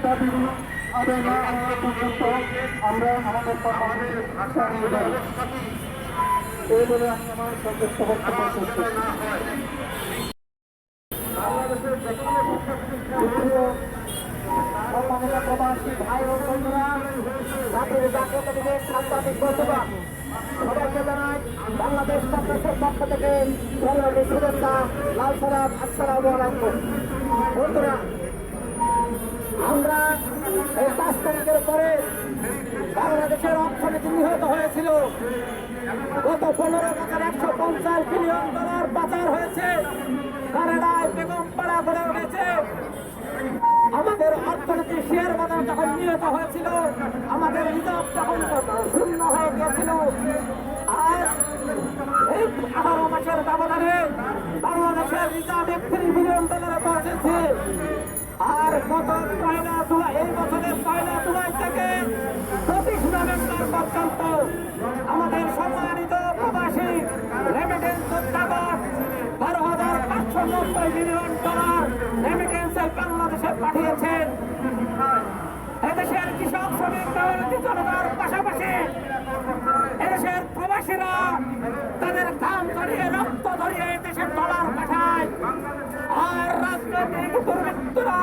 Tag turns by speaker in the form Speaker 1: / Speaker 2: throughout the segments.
Speaker 1: দাবিগুলো আদায় না হওয়া পর্যন্ত আমরা আমাদের কর্মসূচি চালিয়ে যাব। এই বলে আমি আমার সংক্ষিপ্ত বক্তব্য শেষ করছি। প্রবাসী ভাই ও বন্ধুরা, জাতির জাগ্রত দিবস সাংবাদিক বন্ধুগণ, সবাইকে জানাই বাংলাদেশ কংগ্রেসের পক্ষ থেকে সংগ্রামী শুভেচ্ছা, লাল সালাম, আসসালামু আলাইকুম। বন্ধুরা, আমরা এই 5 তারিখের পরে বাংলাদেশের অর্থনীতি নিহত হয়েছিল। গত 15,150 বিলিয়ন ডলার পাচার হয়েছে। কানাডায় বেগমপাড়া গড়ে উঠেছে। আমাদের অর্থনীতি শেয়ার বাজার যখন নিহত হয়েছিল, আমাদের রিজার্ভ যখন শূন্য হয়ে গিয়েছিল, আজ এই 18 মাসের ব্যবধানে বাংলাদেশের রিজার্ভ 31 বিলিয়ন ডলারে পৌঁছেছে। আর গত 1 জুলাই, এই বছরের 1 জুলাই থেকে 25 নভেম্বর পর্যন্ত আমাদের সম্মানিত প্রবাসী রেমিটেন্স উদ্যোগক 12,590 বিলিয়ন ডলার রেমিটেন্সে বাংলাদেশে পাঠিয়েছেন। এদেশের কৃষক, শ্রমিক, মেহনতি জনতার পাশাপাশি এদেশের প্রবাসীরা তাদের ঘাম ঝরিয়ে, রক্ত ঝরিয়ে দেশের ডলার পাঠায়। আর রাজনৈতিক দুর্বৃত্তরা,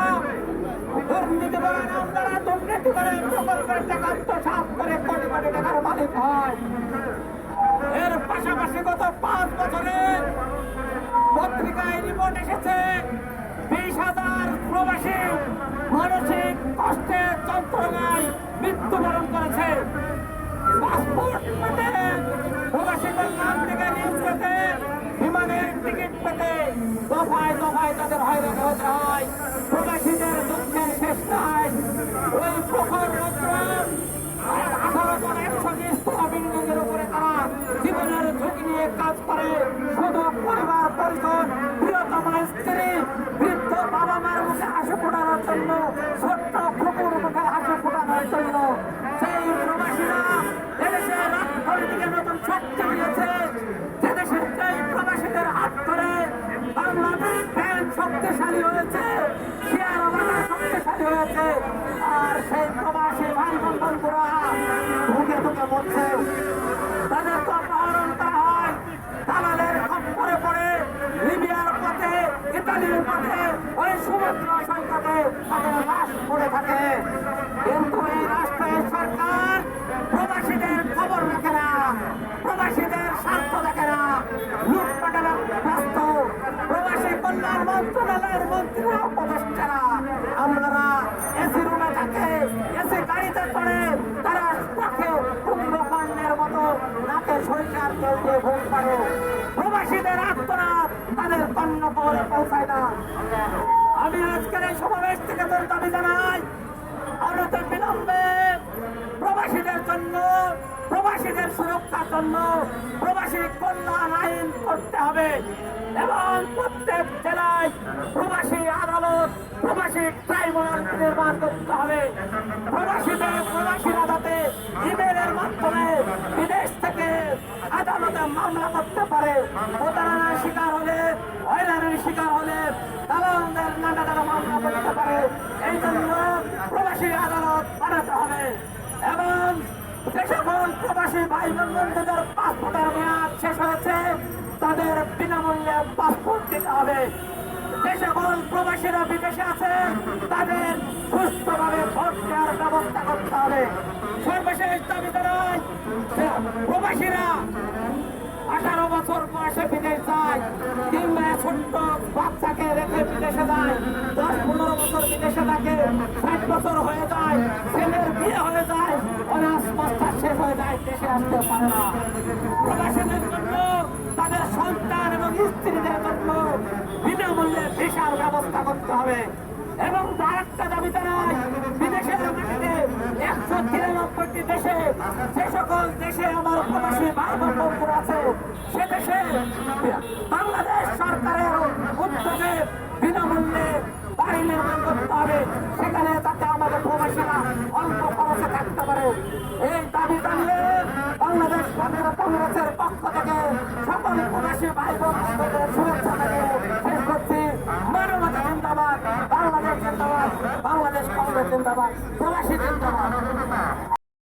Speaker 1: দুর্নীতিবান আমলারা দুর্নীতি করে প্রকল্পের টাকা আত্মসাৎ করে কোটি কোটি টাকার মালিক হয়। এর পাশাপাশি গত 5 বছরে পত্রিকায় রিপোর্ট এসেছে 20,000 প্রবাসী মানসিক কষ্টে, যন্ত্রণায় মৃত্যুবরণ করেছে। পাসপোর্ট পেতে, প্রবাসী কল্যাণ থেকে ঋণ পেতে, বিমানের টিকিট পেতে দফায় দফায় তাদের হয়রানি হতে হয়। প্রবাসীদের দুঃখের শেষ নাই। ওই প্রখর রৌদ্র 18 জন 120 তলা বিল্ডিং এর উপরে তারা জীবনের ঝুঁকি নিয়ে কাজ করে। শুধু পরিবার, পরিজন, প্রিয়তম স্ত্রী, বৃদ্ধ বাবা মার মুখে হাসি ফোটানোর জন্য, ছোট্ট কুকুর মুখে হাসি ফোটানোর জন্য সেই প্রবাসীরা এদেশের অর্থনীতিকে নতুন শক্তি দিয়েছে। যে দেশের সেই প্রবাসীদের হাত ধরে বাংলাদেশ ব্যাংক শক্তিশালী হয়েছে, শেয়ার বাজার শক্তিশালী হয়েছে। আর সেই প্রবাসী ভাই বন্ধুরা ধুকে ধুকে মরছে। তাদের তো অপহরণ করা হয়, দালালের খপ্পরে পড়ে লিবিয়ার পথে, ইতালির পথে, ওই সমুদ্র সৈকতে তাদের লাশ পড়ে থাকে। কিন্তু এই রাষ্ট্রের সরকার প্রবাসীদের খবর রাখে না, প্রবাসীদের স্বার্থ দেখে না, লুটপাটের ব্যস্ত। প্রবাসী কল্যাণ মন্ত্রণালয়ের মন্ত্রীরা, উপদেষ্টারা, আমরা এসি রুমে থাকে, এসি গাড়িতে চড়ে তারা তাকে কুম্ভকর্ণের মতো নাকে সরকার তেল দিয়ে ভোগ করে। প্রবাসীদের আত্মনাদ তাদের কর্ণপরে পৌঁছায় না। আমি আজকের এই সমাবেশ থেকে তোর দাবি জানাই, অনতি বিলম্বে প্রবাসীদের জন্য, প্রবাসীদের সুরক্ষার জন্য প্রবাসী কল্যাণ আইন করতে হবে এবং প্রত্যেক জেলায় প্রবাসী আদালত, প্রবাসী ট্রাইব্যুনাল নির্মাণ করতে হবে। প্রবাসীরা যাতে ইমেলের মাধ্যমে বিদেশ থেকে আদালতে মামলা করতে পারে। প্রতারণার শিকার হলে, হয়রানির শিকার হলে দালালদের নানা নানা মামলা করতে পারে। এই জন্য প্রবাসী আদালত বানাতে হবে এবং যে সকল প্রবাসী ভাই বন্ধুদের পাসপোর্টের মেয়াদ শেষ হয়েছে তাদের বিনামূল্যে পাসপোর্ট দিতে হবে। যে সকল প্রবাসীরা বিদেশে আছে তাদের সুস্থভাবে ভোট দেওয়ার ব্যবস্থা করতে হবে। সর্বশেষ দাবি জানাই, প্রবাসীরা 18 বছর বয়সে বিদেশ যায় কিংবা ছোট্ট বাচ্চাকে রেখে বিদেশে যায়, 10-15 বছর বিদেশে থাকে, 60 বছর হয়ে যায়, ছেলের বিয়ে হয়ে যায়, অনার্স মাস্টার শেষ হয়ে যায়, দেশে আসতে পারে না। প্রবাসীদের জন্য, তাদের সন্তান এবং স্ত্রীদের জন্য বিনামূল্যে ভিসার ব্যবস্থা করতে হবে। এবং আরেকটা দাবি জানাই, বিদেশের মাটিতে 193টি দেশে, যে সকল দেশে আমার প্রবাসী ভাই বন্ধুরা আছে, সে দেশে বাংলাদেশ সরকারের উদ্যোগে বিনামূল্যে বাড়ি নির্মাণ করতে হবে, সেখানে যাতে আমাদের প্রবাসীরা অল্প খরচে থাকতে পারে। এই দাবি জানিয়ে বাংলাদেশ কংগ্রেসের পক্ষ থেকে সকল প্রবাসী ভাই বন্ধুদের শুভেচ্ছা জানিয়ে শেষ করছি। মানবতা জিন্দাবাদ, বাংলাদেশ জিন্দাবাদ, বাংলাদেশ জিন্দাবাদ, প্রবাসী জিন্দাবাদ।